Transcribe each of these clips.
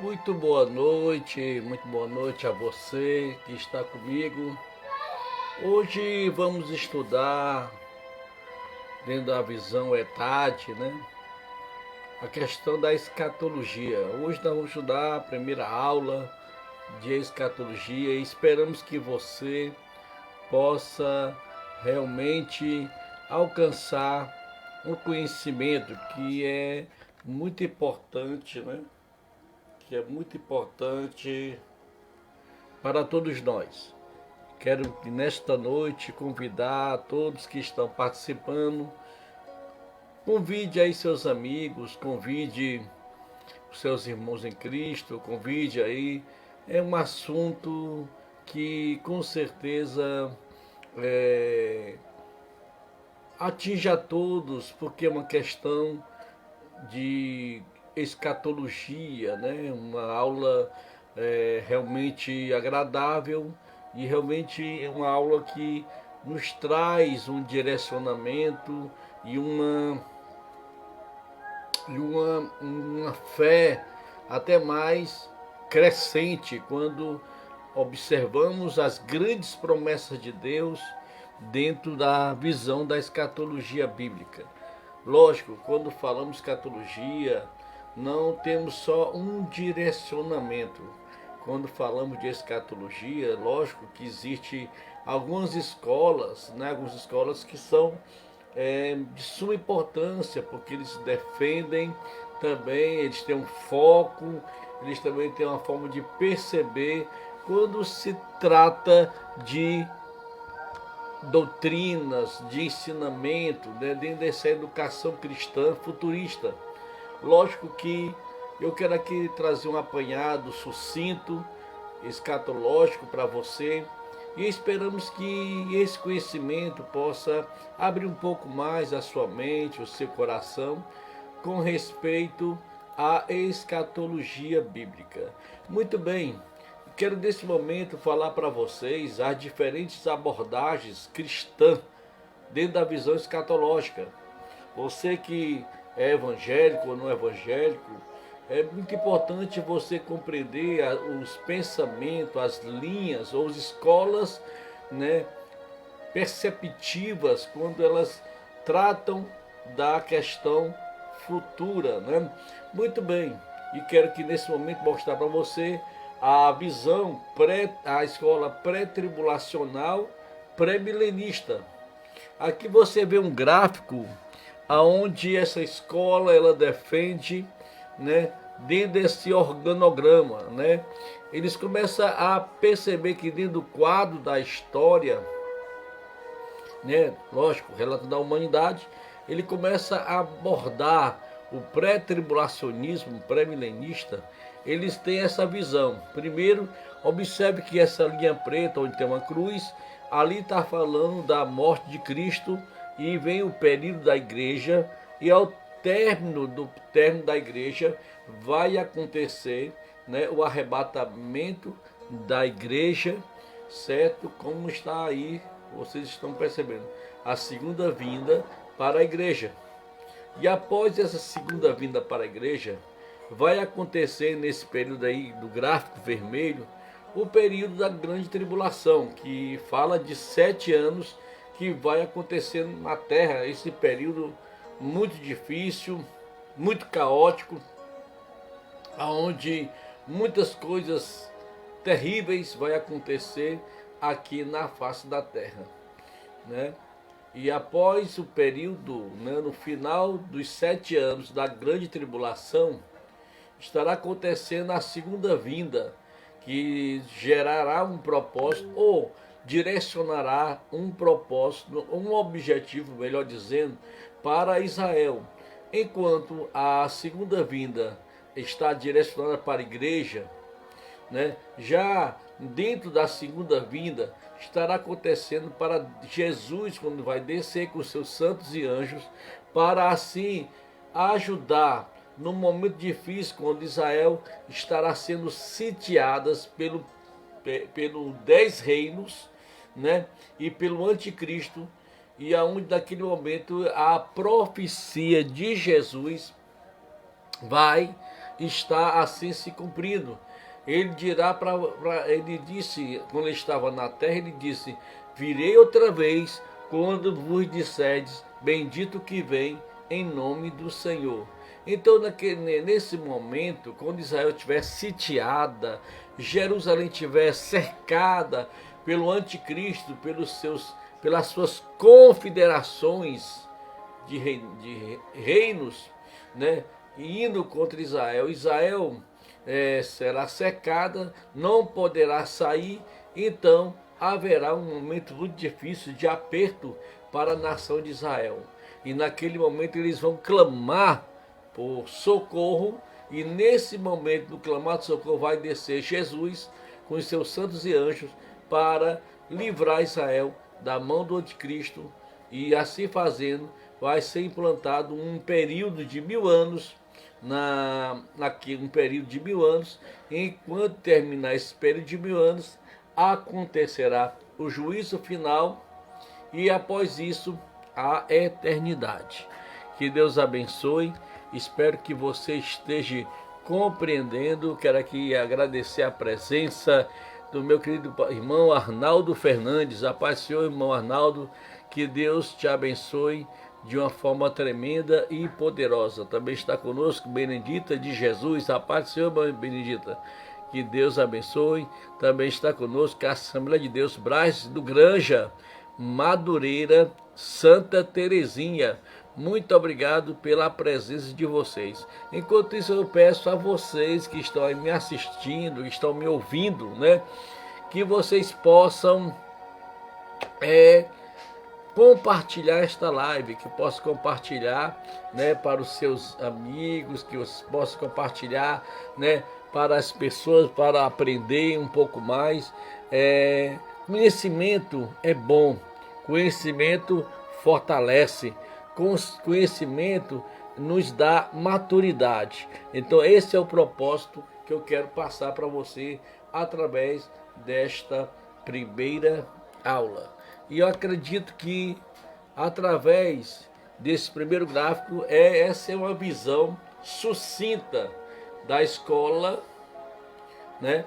Muito boa noite a você que está comigo. Hoje vamos estudar, dentro da visão ETAD, a questão da escatologia. Hoje nós vamos estudar a primeira aula de escatologia e esperamos que você possa realmente alcançar um conhecimento que é muito importante, que é muito importante para todos nós. Quero nesta noite convidar todos que estão participando, convide aí seus amigos, convide os seus irmãos em Cristo, convide aí. É um assunto que com certeza atinge a todos, porque é uma questão de escatologia, Uma aula realmente agradável e realmente é uma aula que nos traz um direcionamento e uma fé até mais crescente quando observamos as grandes promessas de Deus dentro da visão da escatologia bíblica. Lógico, quando falamos escatologia, não temos só um direcionamento. Quando falamos de escatologia, lógico que existe algumas escolas, algumas escolas que são de suma importância, porque eles defendem também, eles têm um foco, eles também têm uma forma de perceber quando se trata de doutrinas, de ensinamento, dentro dessa educação cristã futurista. Lógico que eu quero aqui trazer um apanhado sucinto, escatológico para você, e esperamos que esse conhecimento possa abrir um pouco mais a sua mente, o seu coração, com respeito à escatologia bíblica. Muito bem, quero nesse momento falar para vocês as diferentes abordagens cristãs dentro da visão escatológica. Você que é evangélico ou não evangélico, é muito importante você compreender os pensamentos, as linhas ou as escolas perceptivas quando elas tratam da questão futura. Muito bem, e quero que nesse momento mostrar para você a visão, a escola pré-tribulacional, pré-milenista. Aqui você vê um gráfico aonde essa escola ela defende, dentro desse organograma, eles começam a perceber que dentro do quadro da história, lógico, relato da humanidade, ele começa a abordar o pré-tribulacionismo, pré-milenista. Eles têm essa visão. Primeiro, observe que essa linha preta, onde tem uma cruz, ali está falando da morte de Cristo, e vem o período da igreja, e ao término da igreja vai acontecer o arrebatamento da igreja, certo? Como está aí, vocês estão percebendo, a segunda vinda para a igreja. E após essa segunda vinda para a igreja, vai acontecer nesse período aí do gráfico vermelho, o período da grande tribulação, que fala de 7 anos que vai acontecer na terra, esse período muito difícil, muito caótico, onde muitas coisas terríveis vai acontecer aqui na face da terra, E após o período, no final dos 7 anos da grande tribulação, estará acontecendo a segunda vinda, que gerará um propósito, ou direcionará um propósito, um objetivo, melhor dizendo, para Israel. Enquanto a segunda vinda está direcionada para a igreja, já dentro da segunda vinda estará acontecendo para Jesus, quando vai descer com seus santos e anjos, para assim ajudar no momento difícil, quando Israel estará sendo sitiadas pelo 10 reinos, e pelo anticristo, e aonde naquele momento a profecia de Jesus vai está assim se cumprindo. Ele dirá ele disse, quando ele estava na terra, ele disse: virei outra vez quando vos disserdes, bendito que vem em nome do Senhor. Então, nesse momento, quando Israel estiver sitiada, Jerusalém estiver cercada pelo anticristo, pelas suas confederações de reinos, né, indo contra Israel, será secada, não poderá sair. Então haverá um momento muito difícil de aperto para a nação de Israel. E naquele momento eles vão clamar por socorro, e nesse momento do clamar de socorro vai descer Jesus com os seus santos e anjos para livrar Israel da mão do anticristo, e assim fazendo vai ser implantado um período de 1000 anos, um período de 1000 anos. Enquanto terminar esse período de 1000 anos, acontecerá o juízo final, e após isso a eternidade. Que Deus abençoe. Espero que você esteja compreendendo. Quero aqui agradecer a presença do meu querido irmão Arnaldo Fernandes. A paz do Senhor, irmão Arnaldo. Que Deus te abençoe de uma forma tremenda e poderosa. Também está conosco Benedita de Jesus. A paz do Senhor, Benedita. Que Deus abençoe. Também está conosco a Assembleia de Deus Braz do Granja, Madureira, Santa Terezinha. Muito obrigado pela presença de vocês. Enquanto isso, eu peço a vocês que estão aí me assistindo, que estão me ouvindo, né, que vocês possam compartilhar esta live, que possam compartilhar, né, para os seus amigos, que vocês possam compartilhar, né, para as pessoas, para aprender um pouco mais. Conhecimento é bom, conhecimento fortalece, conhecimento nos dá maturidade. Então esse é o propósito que eu quero passar para você através desta primeira aula. E eu acredito que através desse primeiro gráfico, essa é uma visão sucinta da escola, né,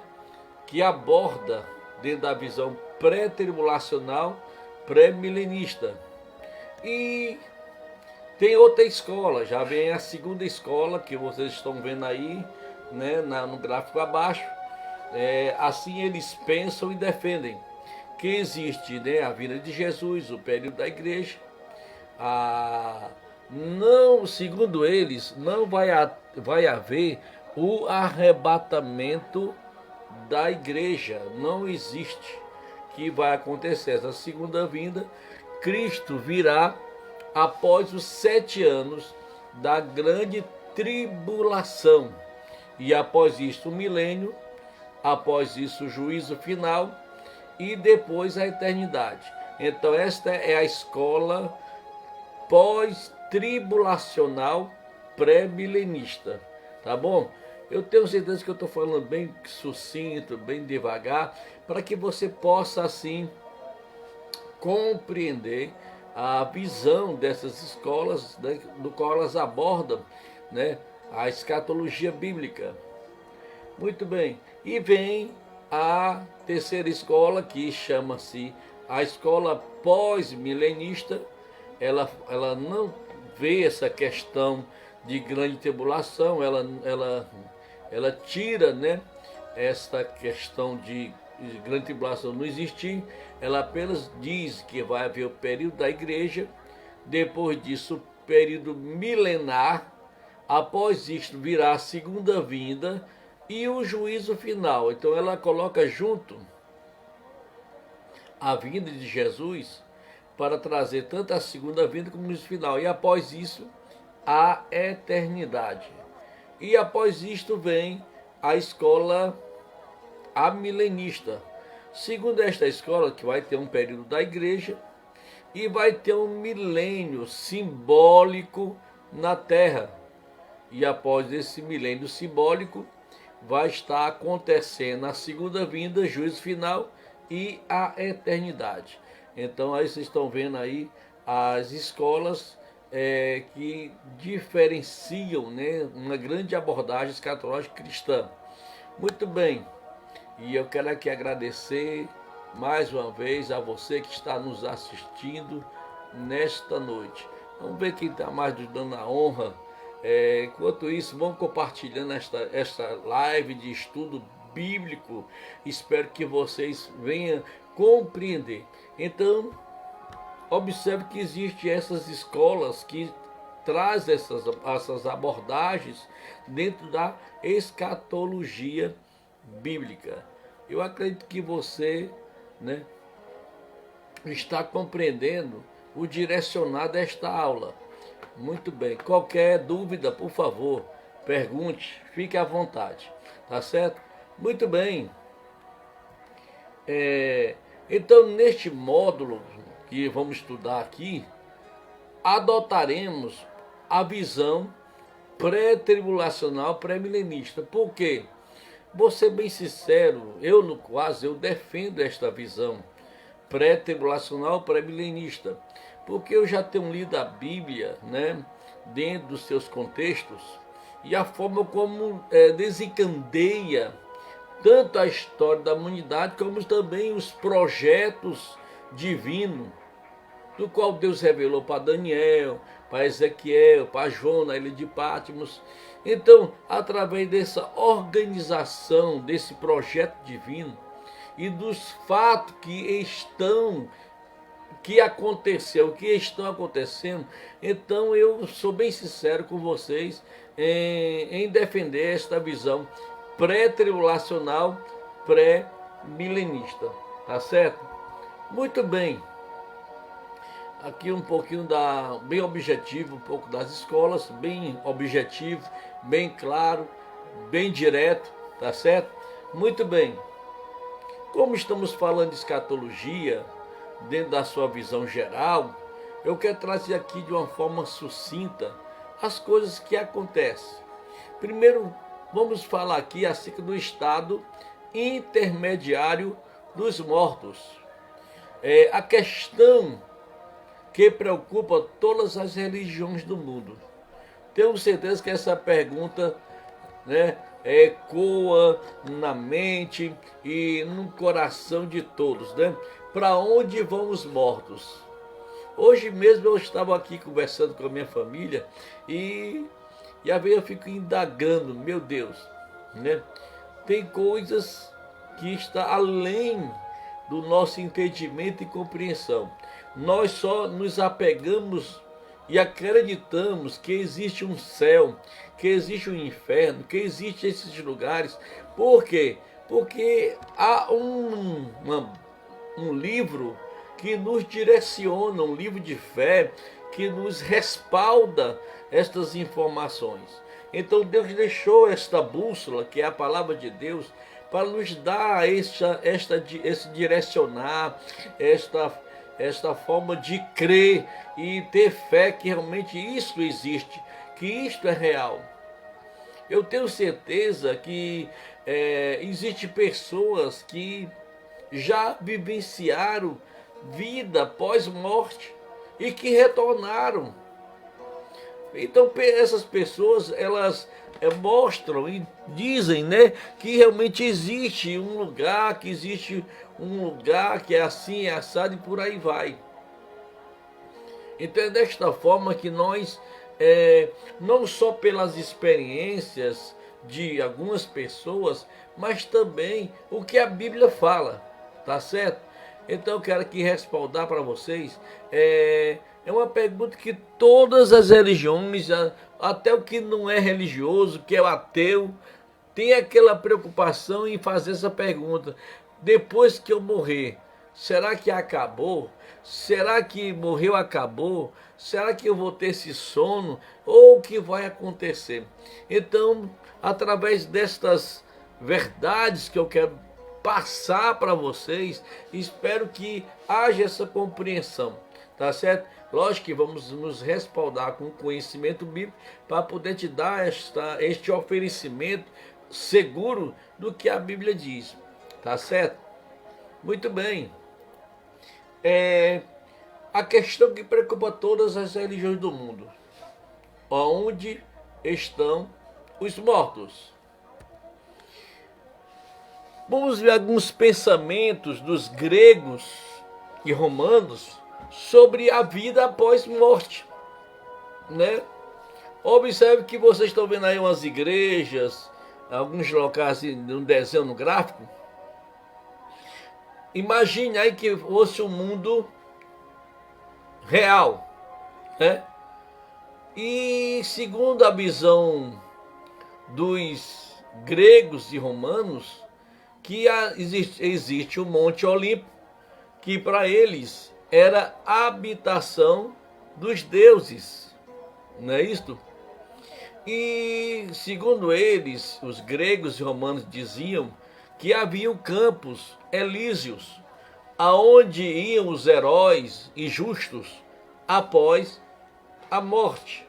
que aborda dentro da visão pré-tribulacional, pré-milenista. E tem outra escola, já vem a segunda escola que vocês estão vendo aí, né, no gráfico abaixo. Assim eles pensam e defendem que existe, né, a vinda de Jesus, o período da igreja. Não, segundo eles, não vai haver o arrebatamento da igreja. Não existe que vai acontecer essa segunda vinda. Cristo virá após os 7 anos da grande tribulação, e após isso o milênio, após isso o juízo final, e depois a eternidade. Então esta é a escola pós-tribulacional pré-milenista, tá bom? Eu tenho certeza que eu estou falando bem sucinto, bem devagar, para que você possa assim compreender a visão dessas escolas, né, do qual elas abordam, né, a escatologia bíblica. Muito bem. E vem a terceira escola, que chama-se a escola pós-milenista. Ela não vê essa questão de grande tribulação, ela tira, né, essa questão de grande tribulação não existir. Ela apenas diz que vai haver o período da igreja, depois disso o período milenar, após isto virá a segunda vinda e o juízo final. Então ela coloca junto a vinda de Jesus para trazer tanto a segunda vinda como o juízo final, e após isso a eternidade. E após isto vem a escola amilenista. Segundo esta escola, que vai ter um período da igreja e vai ter um milênio simbólico na terra. E após esse milênio simbólico, vai estar acontecendo a segunda vinda, juízo final e a eternidade. Então aí vocês estão vendo aí as escolas que diferenciam, né, uma grande abordagem escatológica cristã. Muito bem, e eu quero aqui agradecer mais uma vez a você que está nos assistindo nesta noite. Vamos ver quem está mais nos dando a honra. Enquanto isso, vamos compartilhando esta live de estudo bíblico. Espero que vocês venham compreender. Então, observe que existem essas escolas que trazem essas abordagens dentro da escatologia bíblica. Eu acredito que você, né, está compreendendo o direcionado desta aula. Muito bem. Qualquer dúvida, por favor, pergunte, fique à vontade. Tá certo? Muito bem. Então, neste módulo que vamos estudar aqui, adotaremos a visão pré-tribulacional, pré-milenista. Por quê? Vou ser bem sincero, eu defendo esta visão pré-tribulacional, pré-milenista, porque eu já tenho lido a Bíblia, né, dentro dos seus contextos, e a forma como desencadeia tanto a história da humanidade, como também os projetos divinos, do qual Deus revelou para Daniel, para Ezequiel, para João na ilha de Patmos. Então, através dessa organização, desse projeto divino e dos fatos que estão acontecendo, então eu sou bem sincero com vocês em defender esta visão pré-tribulacional, pré-milenista, tá certo? Muito bem. Aqui um pouquinho bem objetivo, um pouco das escolas, bem objetivo, bem claro, bem direto, tá certo? Muito bem. Como estamos falando de escatologia, dentro da sua visão geral, eu quero trazer aqui de uma forma sucinta as coisas que acontecem. Primeiro, vamos falar aqui acerca do estado intermediário dos mortos. A questão que preocupa todas as religiões do mundo. Tenho certeza que essa pergunta, né, ecoa na mente e no coração de todos, né? Para onde vão os mortos? Hoje mesmo eu estava aqui conversando com a minha família e às vezes eu fico indagando, meu Deus, né? Tem coisas que estão além do nosso entendimento e compreensão. Nós só nos apegamos e acreditamos que existe um céu, que existe um inferno, que existem esses lugares. Por quê? Porque há um livro que nos direciona, um livro de fé que nos respalda estas informações. Então Deus deixou esta bússola, que é a palavra de Deus, para nos dar esse direcionar, esta forma de crer e ter fé que realmente isto existe, que isto é real. Eu tenho certeza que existem pessoas que já vivenciaram vida pós-morte e que retornaram. Então essas pessoas, elas mostram e dizem, né, que realmente existe um lugar, que é assim, é assado e por aí vai. Então é desta forma que nós, não só pelas experiências de algumas pessoas, mas também o que a Bíblia fala, tá certo? Então eu quero aqui respaldar para vocês, é uma pergunta que todas as religiões, até o que não é religioso, que é o ateu, tem aquela preocupação em fazer essa pergunta: depois que eu morrer, será que acabou? Será que morreu, acabou? Será que eu vou ter esse sono? Ou o que vai acontecer? Então, através destas verdades que eu quero passar para vocês, espero que haja essa compreensão, tá certo? Lógico que vamos nos respaldar com conhecimento bíblico para poder te dar este oferecimento seguro do que a Bíblia diz, tá certo? Muito bem. a questão que preocupa todas as religiões do mundo: onde estão os mortos? Vamos ver alguns pensamentos dos gregos e romanos sobre a vida após morte, né? Observe que vocês estão vendo aí umas igrejas, alguns locais no desenho, no gráfico. Imagine aí que fosse um mundo real, né? E segundo a visão dos gregos e romanos, que existe o Monte Olimpo, que para eles era a habitação dos deuses, não é isto? E segundo eles, os gregos e romanos diziam que haviam campos elíseos, aonde iam os heróis e justos após a morte.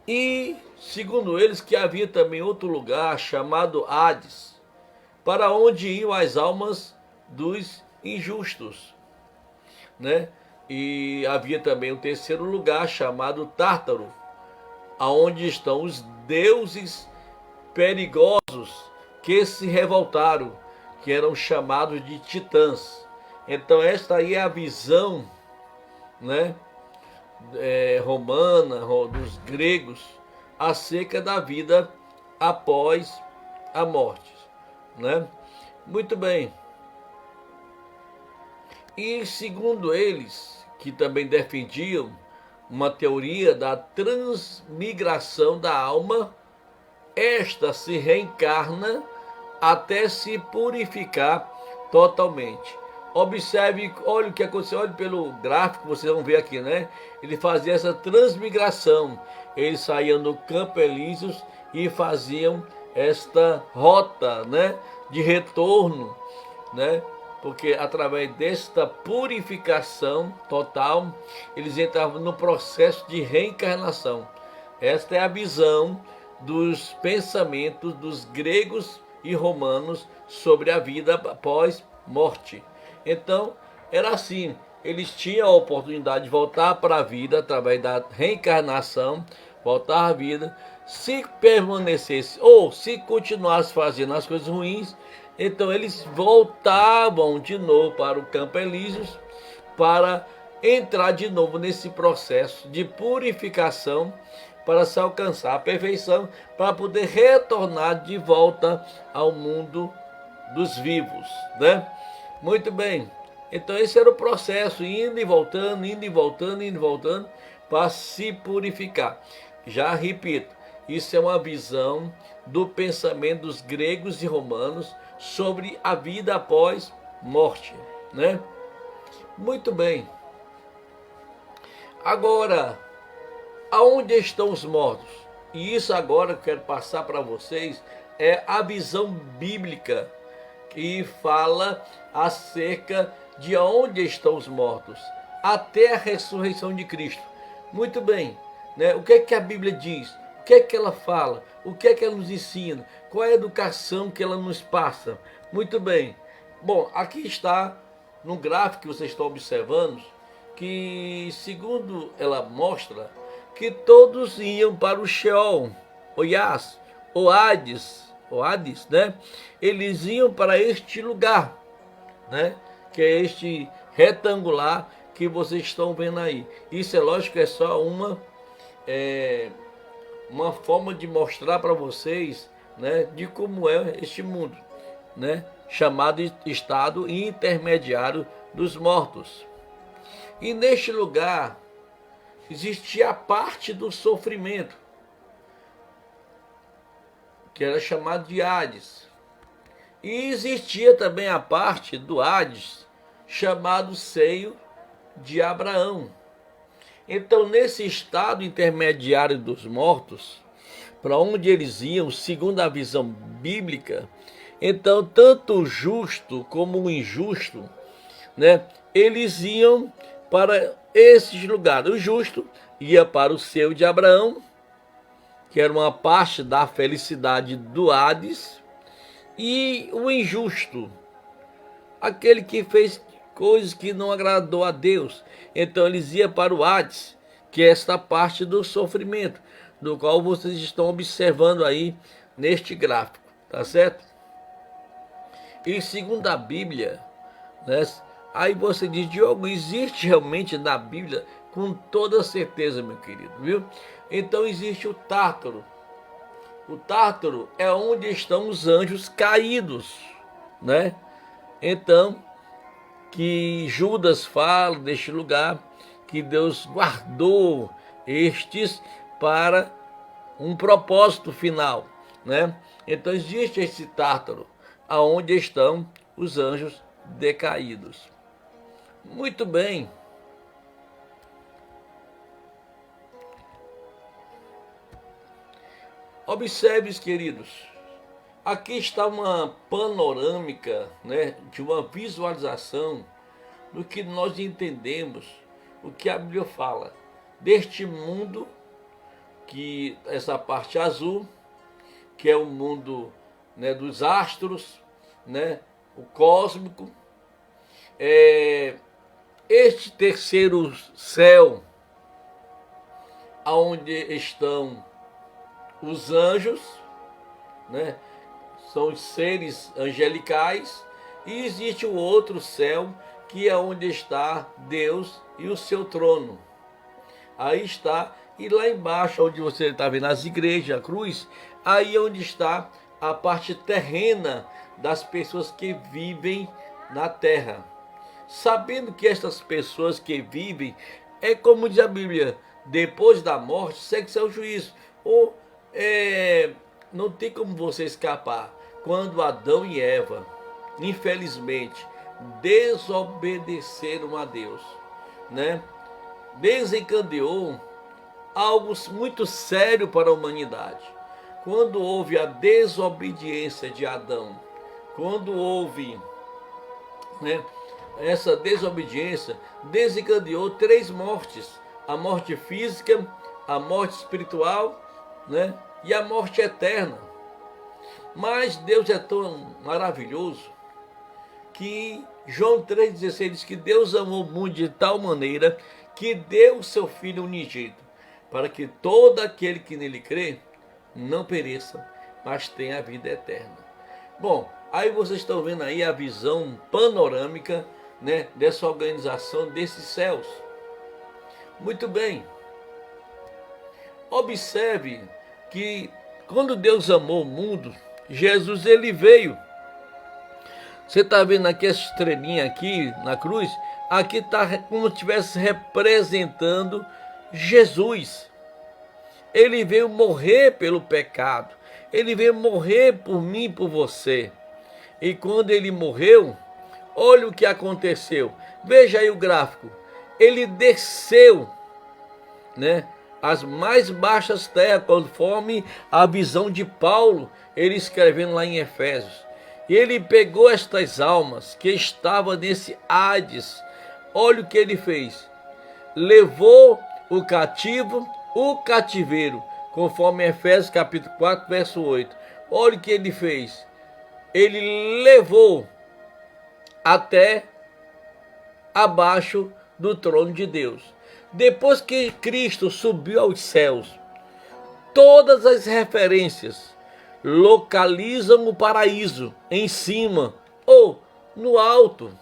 E, segundo eles, que havia também outro lugar chamado Hades, para onde iam as almas dos injustos, né? E havia também um terceiro lugar chamado Tártaro, aonde estão os deuses perigosos que se revoltaram, que eram chamados de titãs. Então esta aí é a visão, né, romana, dos gregos, acerca da vida após a morte, né? Muito bem. E segundo eles, que também defendiam uma teoria da transmigração da alma, esta se reencarna até se purificar totalmente. Observe, olha o que aconteceu, olhe pelo gráfico, vocês vão ver aqui, né? Ele fazia essa transmigração. Eles saíam do campo Elíseos e faziam esta rota, né, de retorno, né? Porque através desta purificação total, eles entravam no processo de reencarnação. Esta é a visão dos pensamentos dos gregos e romanos sobre a vida após morte. Então, era assim, eles tinham a oportunidade de voltar para a vida através da reencarnação, voltar à vida. Se permanecesse ou se continuasse fazendo as coisas ruins, então eles voltavam de novo para o campo Elíseos para entrar de novo nesse processo de purificação para se alcançar a perfeição, para poder retornar de volta ao mundo dos vivos, né? Muito bem. Então esse era o processo, indo e voltando, indo e voltando, indo e voltando, para se purificar. Já repito, isso é uma visão do pensamento dos gregos e romanos sobre a vida após morte, né? Muito bem. Agora, aonde estão os mortos? E isso agora que eu quero passar para vocês é a visão bíblica que fala acerca de onde estão os mortos até a ressurreição de Cristo. Muito bem, né? O que é que a Bíblia diz? O que é que ela fala? O que é que ela nos ensina? Qual é a educação que ela nos passa? Muito bem. Bom, aqui está no gráfico que vocês estão observando, que segundo ela mostra, que todos iam para o Sheol, o Hades, né? Eles iam para este lugar, né? Que é este retangular que vocês estão vendo aí. Isso é lógico, é só uma forma de mostrar para vocês, né, de como é este mundo, né, chamado estado intermediário dos mortos. E neste lugar existia a parte do sofrimento, que era chamado de Hades. E existia também a parte do Hades, chamado seio de Abraão. Então, nesse estado intermediário dos mortos, para onde eles iam, segundo a visão bíblica, então, tanto o justo como o injusto, né, eles iam para esses lugares. O justo ia para o seio de Abraão, que era uma parte da felicidade do Hades, e o injusto, aquele que fez coisas que não agradou a Deus. Então eles iam para o Hades, que é esta parte do sofrimento, do qual vocês estão observando aí neste gráfico, tá certo? E segundo a Bíblia, né, aí você diz, Diogo, existe realmente na Bíblia? Com toda certeza, meu querido, viu? Então existe o Tártaro. O Tártaro é onde estão os anjos caídos, né? Então, que Judas fala deste lugar, que Deus guardou estes para um propósito final, né? Então existe esse Tártaro, aonde estão os anjos decaídos. Muito bem. Observe, queridos, aqui está uma panorâmica, né, de uma visualização do que nós entendemos, o que a Bíblia fala, deste mundo, que essa parte azul, que é o mundo, né, dos astros, né, o cósmico, este terceiro céu, aonde estão os anjos, né? São os seres angelicais, e existe o outro céu, que é onde está Deus e o seu trono. Aí está, e lá embaixo, onde você está vendo as igrejas, a cruz, aí é onde está a parte terrena das pessoas que vivem na terra. Sabendo que estas pessoas que vivem, é como diz a Bíblia, depois da morte segue-se ao juízo. Ou não tem como você escapar. Quando Adão e Eva, infelizmente, desobedeceram a Deus, né? Desencadeou algo muito sério para a humanidade. Quando houve a desobediência de Adão, quando houve, né, essa desobediência, desencadeou 3 mortes: a morte física, a morte espiritual, né, e a morte eterna. Mas Deus é tão maravilhoso que João 3,16 diz que Deus amou o mundo de tal maneira que deu o seu Filho unigênito, para que todo aquele que nele crê não pereça, mas tenha a vida eterna. Bom, aí vocês estão vendo aí a visão panorâmica, né, dessa organização desses céus. Muito bem. Observe que quando Deus amou o mundo, Jesus ele veio. Você está vendo aqui essa estrelinha aqui na cruz? Aqui está como se estivesse representando Jesus. Ele veio morrer pelo pecado. Ele veio morrer por mim e por você. E quando ele morreu, olha o que aconteceu. Veja aí o gráfico. Ele desceu, né, as mais baixas terras, conforme a visão de Paulo, ele escrevendo lá em Efésios. E ele pegou estas almas que estavam nesse Hades. Olha o que ele fez. Levou o cativo, o cativeiro, conforme Efésios capítulo 4, verso 8. Olha o que ele fez. Ele levou até abaixo do trono de Deus. Depois que Cristo subiu aos céus, todas as referências localizam o paraíso em cima ou no alto.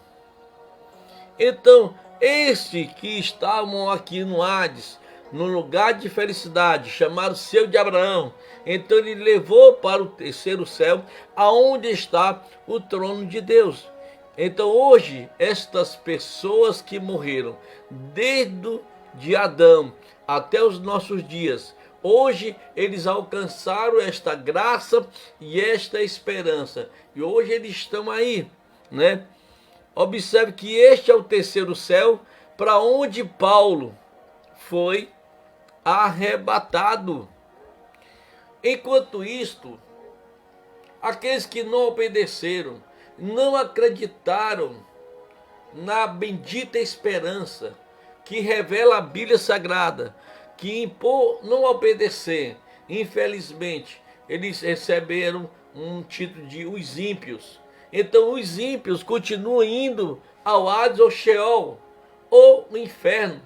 Então, estes que estavam aqui no Hades, no lugar de felicidade, chamaram seu de Abraão, então ele levou para o terceiro céu, aonde está o trono de Deus. Então hoje, estas pessoas que morreram, desde de Adão até os nossos dias, hoje eles alcançaram esta graça e esta esperança. E hoje eles estão aí, né? Observe que este é o terceiro céu, para onde Paulo foi arrebatado. Enquanto isto, aqueles que não obedeceram, não acreditaram na bendita esperança que revela a Bíblia Sagrada, que por não obedecer, infelizmente, eles receberam um título de os ímpios. Então os ímpios continuam indo ao Hades ou Sheol, ou no inferno.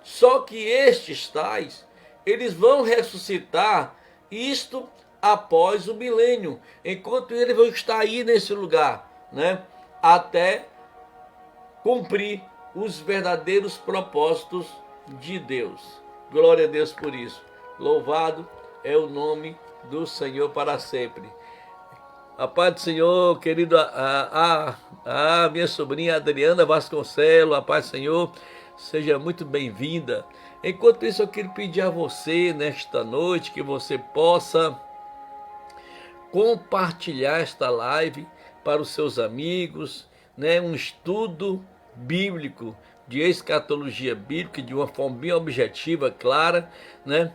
Só que estes tais, eles vão ressuscitar, isto após o milênio, enquanto eles vão estar aí nesse lugar, né? Até cumprir os verdadeiros propósitos de Deus. Glória a Deus por isso. Louvado é o nome do Senhor para sempre. A paz do Senhor, querido, minha sobrinha Adriana Vasconcelos, a paz do Senhor, seja muito bem-vinda. Enquanto isso, eu quero pedir a você, nesta noite, que você possa compartilhar esta live para os seus amigos, né? Um estudo bíblico, de escatologia bíblica, de uma forma bem objetiva, clara, né?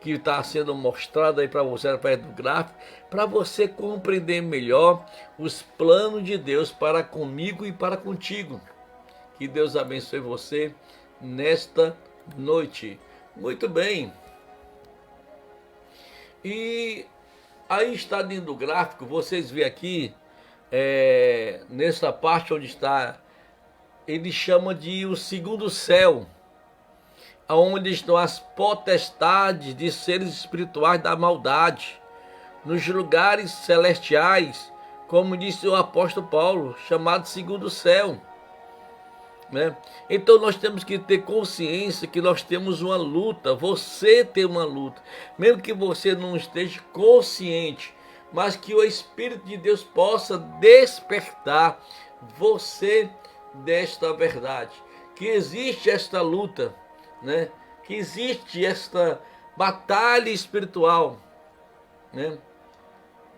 Que está sendo mostrado aí para você através do gráfico, para você compreender melhor os planos de Deus para comigo e para contigo. Que Deus abençoe você nesta noite. Muito bem. E aí está dentro do gráfico, vocês veem aqui, nessa parte onde está, ele chama de o segundo céu, onde estão as potestades de seres espirituais da maldade, nos lugares celestiais, como disse o apóstolo Paulo, chamado segundo céu, né? Então nós temos que ter consciência que nós temos uma luta, você tem uma luta, mesmo que você não esteja consciente, mas que o Espírito de Deus possa despertar você desta verdade, que existe esta luta, né? Que existe esta batalha espiritual, né?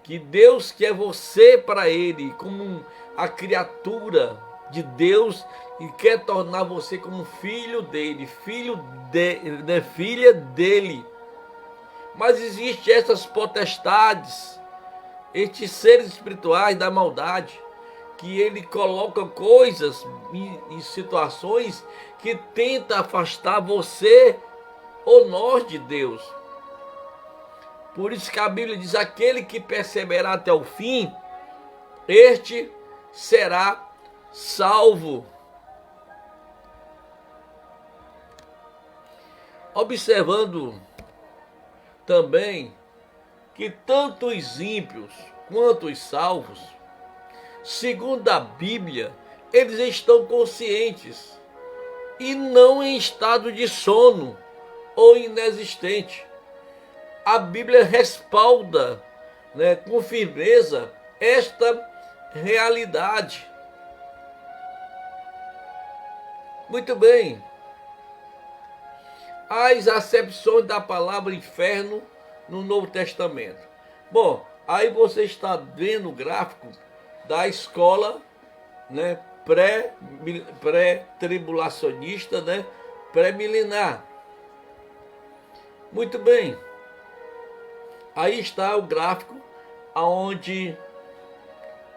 Que Deus quer você para Ele, como a criatura de Deus, e quer tornar você como filho dele, filha dele. Mas existe essas potestades, estes seres espirituais da maldade, que ele coloca coisas e situações que tenta afastar você ou nós de Deus. Por isso que a Bíblia diz: aquele que perseverar até o fim, este será salvo. Observando também que tanto os ímpios quanto os salvos, segundo a Bíblia, eles estão conscientes e não em estado de sono ou inexistente. A Bíblia respalda, né, com firmeza esta realidade. Muito bem. As acepções da palavra inferno no Novo Testamento. Bom, aí você está vendo o gráfico da escola, né, pré-tribulacionista, né, pré-milenar. Muito bem. Aí está o gráfico, aonde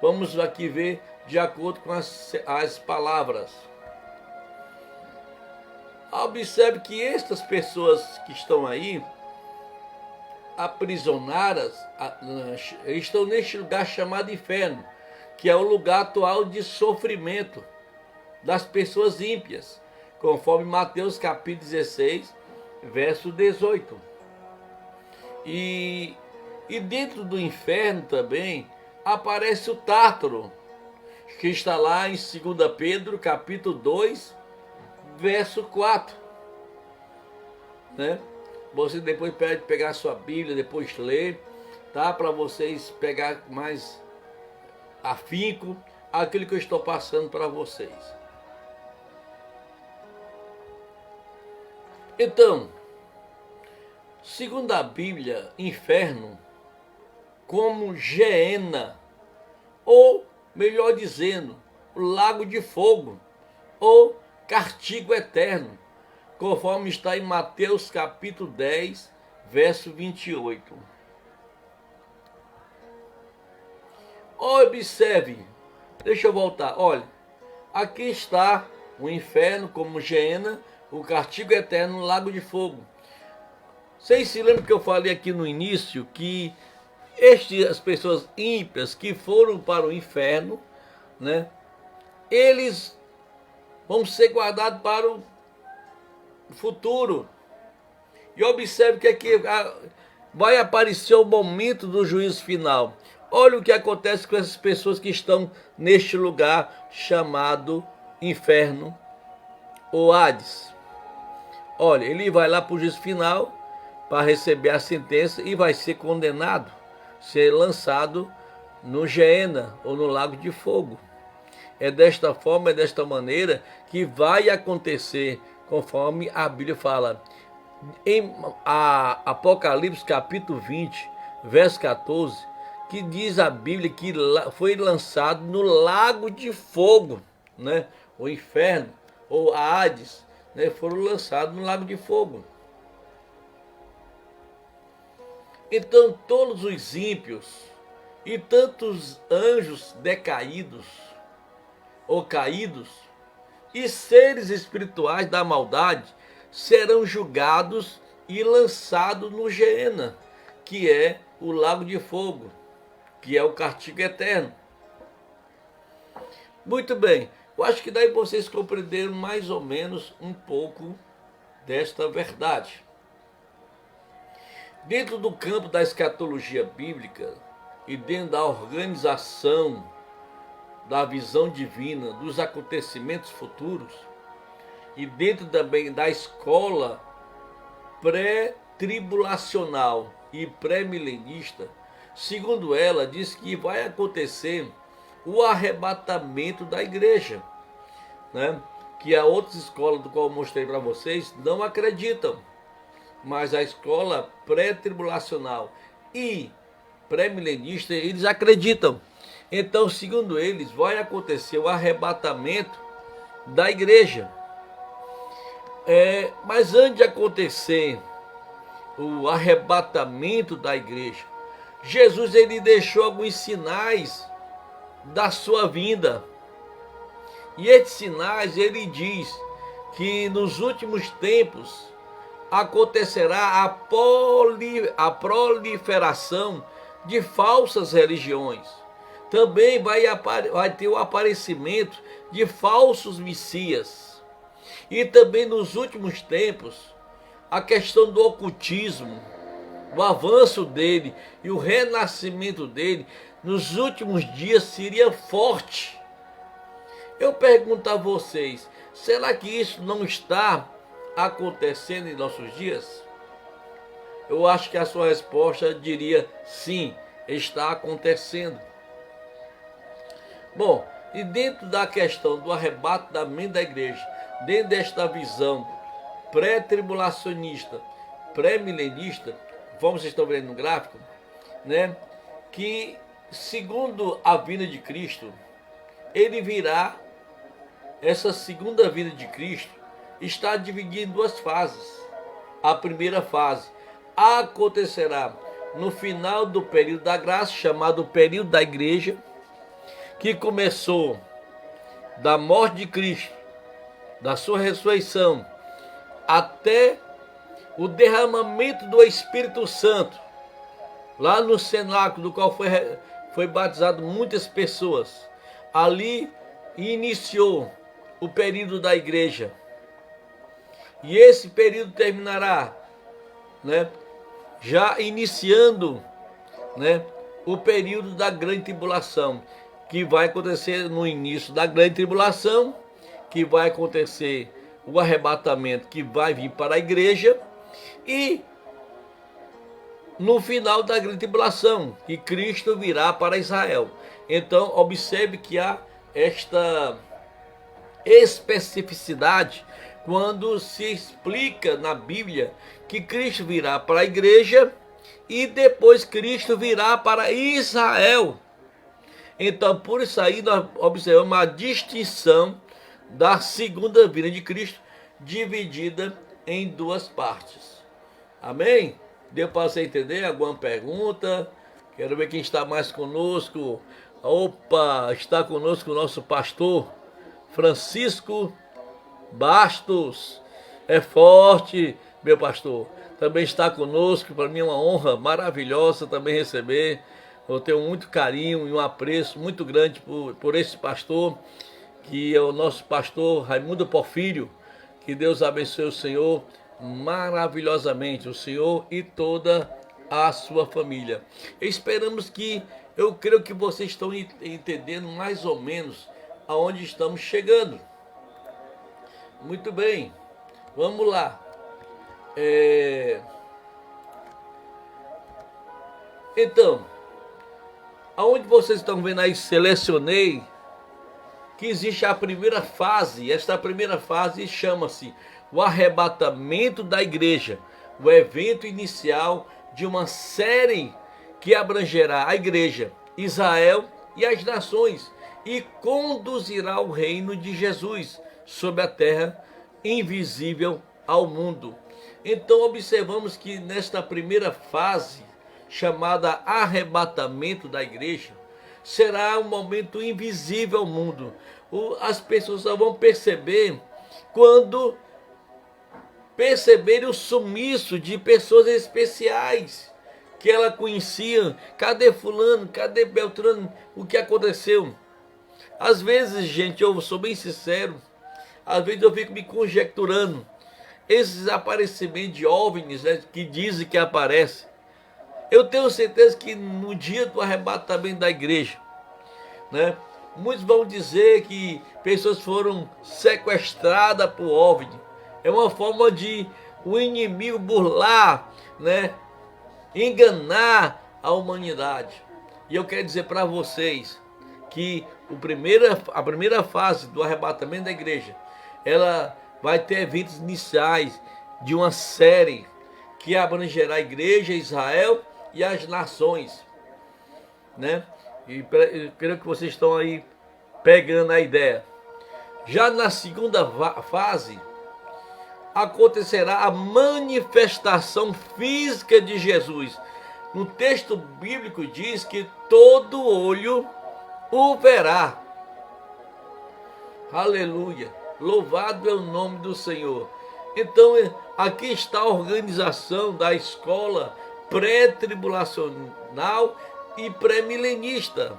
vamos aqui ver de acordo com as palavras. Observe que estas pessoas que estão aí, aprisionadas, estão neste lugar chamado inferno, que é o lugar atual de sofrimento das pessoas ímpias, conforme Mateus capítulo 16, verso 18. E dentro do inferno também aparece o Tártaro, que está lá em 2 Pedro capítulo 2, verso 4, né? Você depois pode pegar a sua Bíblia, depois ler, tá? Para vocês pegar mais afinco aquilo que eu estou passando para vocês. Então, segundo a Bíblia, inferno, como Geena, ou melhor dizendo, o lago de fogo, ou castigo eterno, conforme está em Mateus capítulo 10, verso 28. Observe, deixa eu voltar, olha, aqui está o inferno como Geena, o castigo eterno, o lago de fogo. Vocês se lembram que eu falei aqui no início que as pessoas ímpias que foram para o inferno, né, eles vão ser guardados para o futuro. E observe que aqui vai aparecer o momento do juízo final. Olha o que acontece com essas pessoas que estão neste lugar chamado inferno ou Hades. Olha, ele vai lá para o juízo final para receber a sentença e vai ser condenado, ser lançado no Geena ou no lago de fogo. É desta forma, é desta maneira que vai acontecer, conforme a Bíblia fala. Em Apocalipse capítulo 20, verso 14, que diz a Bíblia que foi lançado no lago de fogo, né? O inferno ou a Hades, né? Foram lançados no lago de fogo. Então todos os ímpios e tantos anjos decaídos ou caídos e seres espirituais da maldade serão julgados e lançados no Geena, que é o lago de fogo, que é o castigo eterno. Muito bem, eu acho que daí vocês compreenderam mais ou menos um pouco desta verdade. Dentro do campo da escatologia bíblica e dentro da organização da visão divina dos acontecimentos futuros, e dentro também da escola pré-tribulacional e pré-milenista, segundo ela, diz que vai acontecer o arrebatamento da igreja, né? Que a outra escola do qual eu mostrei para vocês não acreditam, mas a escola pré-tribulacional e pré-milenista, eles acreditam. Então, segundo eles, vai acontecer o arrebatamento da igreja. Mas antes de acontecer o arrebatamento da igreja, Jesus ele deixou alguns sinais da sua vinda. E esses sinais ele diz que nos últimos tempos acontecerá a proliferação de falsas religiões. Também vai ter o aparecimento de falsos messias. E também nos últimos tempos, a questão do ocultismo, o avanço dele e o renascimento dele, nos últimos dias seria forte. Eu pergunto a vocês, será que isso não está acontecendo em nossos dias? Eu acho que a sua resposta diria sim, está acontecendo. Bom, e dentro da questão do arrebatamento da igreja, dentro desta visão pré-tribulacionista, pré-milenista, vamos vocês estão vendo no gráfico, né? Que segundo a vinda de Cristo, ele virá, essa segunda vinda de Cristo está dividida em duas fases. A primeira fase acontecerá no final do período da graça, chamado período da igreja, que começou da morte de Cristo, da sua ressurreição, até o derramamento do Espírito Santo, lá no cenáculo do qual foi batizado muitas pessoas. Ali iniciou o período da igreja. E esse período terminará, né, já iniciando, né, o período da grande tribulação, que vai acontecer no início da grande tribulação, que vai acontecer o arrebatamento que vai vir para a igreja, e no final da grande tribulação, que Cristo virá para Israel. Então, observe que há esta especificidade quando se explica na Bíblia que Cristo virá para a igreja e depois Cristo virá para Israel. Então, por isso aí nós observamos a distinção da segunda vinda de Cristo, dividida em duas partes. Amém? Deu para você entender? Alguma pergunta? Quero ver quem está mais conosco. Opa, está conosco o nosso pastor Francisco Bastos. É forte, meu pastor. Também está conosco. Para mim é uma honra maravilhosa também receber. Eu tenho muito carinho e um apreço muito grande por esse pastor, que é o nosso pastor Raimundo Porfírio. Que Deus abençoe o senhor maravilhosamente, o senhor e toda a sua família. Esperamos que, eu creio que vocês estão entendendo mais ou menos aonde estamos chegando. Muito bem, vamos lá. Então, aonde vocês estão vendo aí, selecionei que existe a primeira fase. Esta primeira fase chama-se o arrebatamento da igreja, o evento inicial de uma série que abrangerá a igreja, Israel e as nações e conduzirá o reino de Jesus sobre a terra, invisível ao mundo. Então observamos que nesta primeira fase, chamada arrebatamento da igreja, será um momento invisível ao mundo. As pessoas só vão perceber quando perceberem o sumiço de pessoas especiais que ela conhecia. Cadê fulano? Cadê Beltrano? O que aconteceu? Às vezes, gente, eu sou bem sincero, às vezes eu fico me conjecturando. Esses aparecimentos de OVNIs, né, que dizem que aparecem, eu tenho certeza que no dia do arrebatamento da igreja, né, muitos vão dizer que pessoas foram sequestradas por OVNI. É uma forma de o inimigo burlar, né, enganar a humanidade. E eu quero dizer para vocês que a primeira fase do arrebatamento da igreja, ela vai ter eventos iniciais de uma série que abrangerá a igreja, Israel e as nações, né? E eu creio que vocês estão aí pegando a ideia. Já na segunda fase, acontecerá a manifestação física de Jesus. No texto bíblico diz que todo olho o verá. Aleluia! Louvado é o nome do Senhor. Então, aqui está a organização da escola pré-tribulacional e pré-milenista.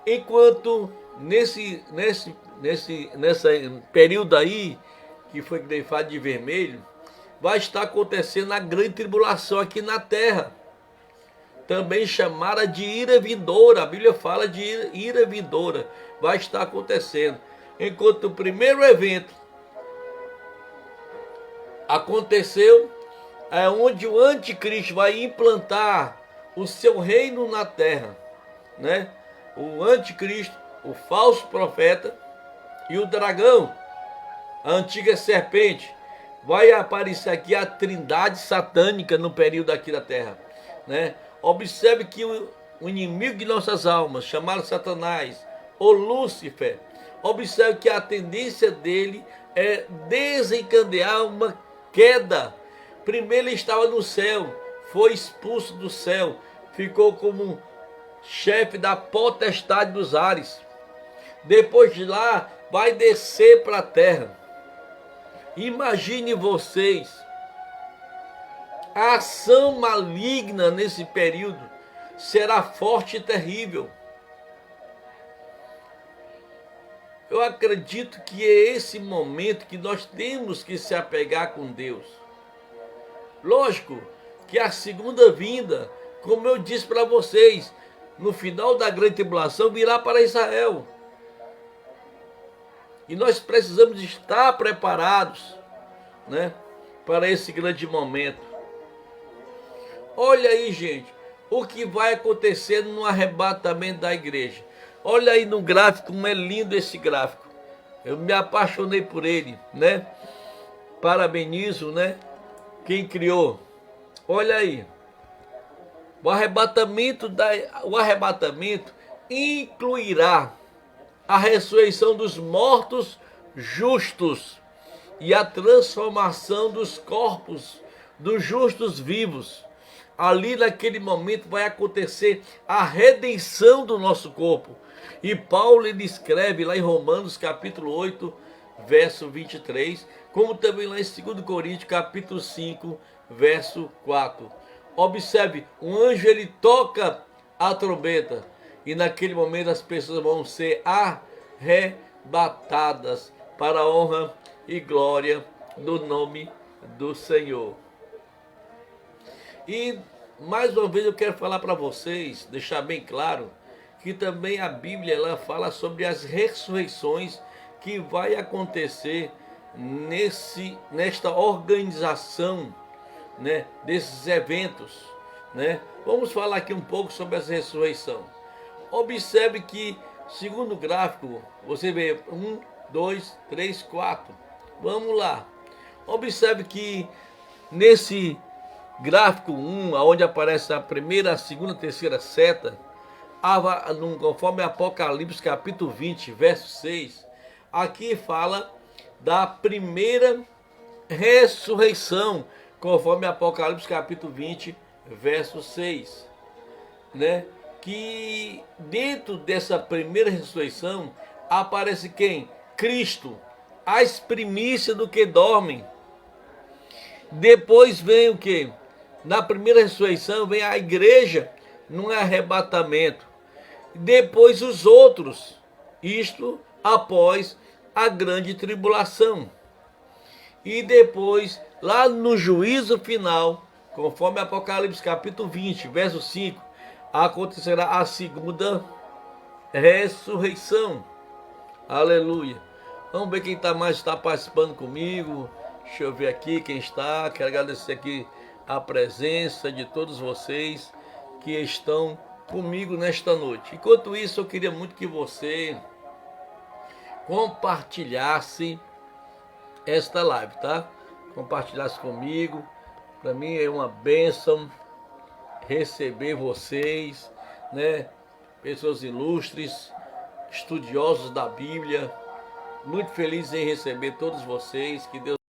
Enquanto nesse período aí, que foi grifado de vermelho, vai estar acontecendo a grande tribulação aqui na terra, também chamada de ira vindoura. A Bíblia fala de ira vindoura, vai estar acontecendo. Enquanto o primeiro evento aconteceu, é onde o anticristo vai implantar o seu reino na terra, né? O anticristo, o falso profeta e o dragão, a antiga serpente, vai aparecer aqui a trindade satânica no período aqui da terra, né? Observe que o inimigo de nossas almas, chamado Satanás ou Lúcifer, observe que a tendência dele é desencadear uma queda. Primeiro ele estava no céu, foi expulso do céu, ficou como chefe da potestade dos ares. Depois de lá, vai descer para a terra. Imagine vocês, a ação maligna nesse período será forte e terrível. Eu acredito que é esse momento que nós temos que se apegar com Deus. Lógico que a segunda vinda, como eu disse para vocês, no final da grande tribulação virá para Israel. E nós precisamos estar preparados, né, para esse grande momento. Olha aí, gente, o que vai acontecer no arrebatamento da igreja. Olha aí no gráfico, como é lindo esse gráfico. Eu me apaixonei por ele, né? Parabenizo, né, quem criou. Olha aí. O arrebatamento incluirá a ressurreição dos mortos justos e a transformação dos corpos dos justos vivos. Ali naquele momento vai acontecer a redenção do nosso corpo. E Paulo ele escreve lá em Romanos capítulo 8, verso 23, como também lá em 2 Coríntios capítulo 5, verso 4. Observe, um anjo ele toca a trombeta e naquele momento as pessoas vão ser arrebatadas para a honra e glória do nome do Senhor. E mais uma vez eu quero falar para vocês, deixar bem claro, que também a Bíblia ela fala sobre as ressurreições que vai acontecer nesta organização, né, desses eventos, né? Vamos falar aqui um pouco sobre essa ressurreição. Observe que, segundo o gráfico, você vê 1, 2, 3, 4. Vamos lá. Observe que nesse gráfico 1, onde aparece a primeira, a segunda, a terceira seta, conforme Apocalipse capítulo 20, verso 6, aqui fala da primeira ressurreição, conforme Apocalipse capítulo 20, verso 6, né? Que dentro dessa primeira ressurreição aparece quem? Cristo, as primícias do que dormem. Depois vem o que? Na primeira ressurreição vem a igreja num arrebatamento. Depois os outros, isto após a grande tribulação. E depois, lá no juízo final, conforme Apocalipse capítulo 20, verso 5, acontecerá a segunda ressurreição. Aleluia. Vamos ver quem está participando comigo. Deixa eu ver aqui quem está. Quero agradecer aqui a presença de todos vocês que estão comigo nesta noite. Enquanto isso, eu queria muito que você compartilhasse esta live, tá? Compartilhasse comigo. Para mim é uma bênção receber vocês, né? Pessoas ilustres, estudiosos da Bíblia. Muito feliz em receber todos vocês. Que Deus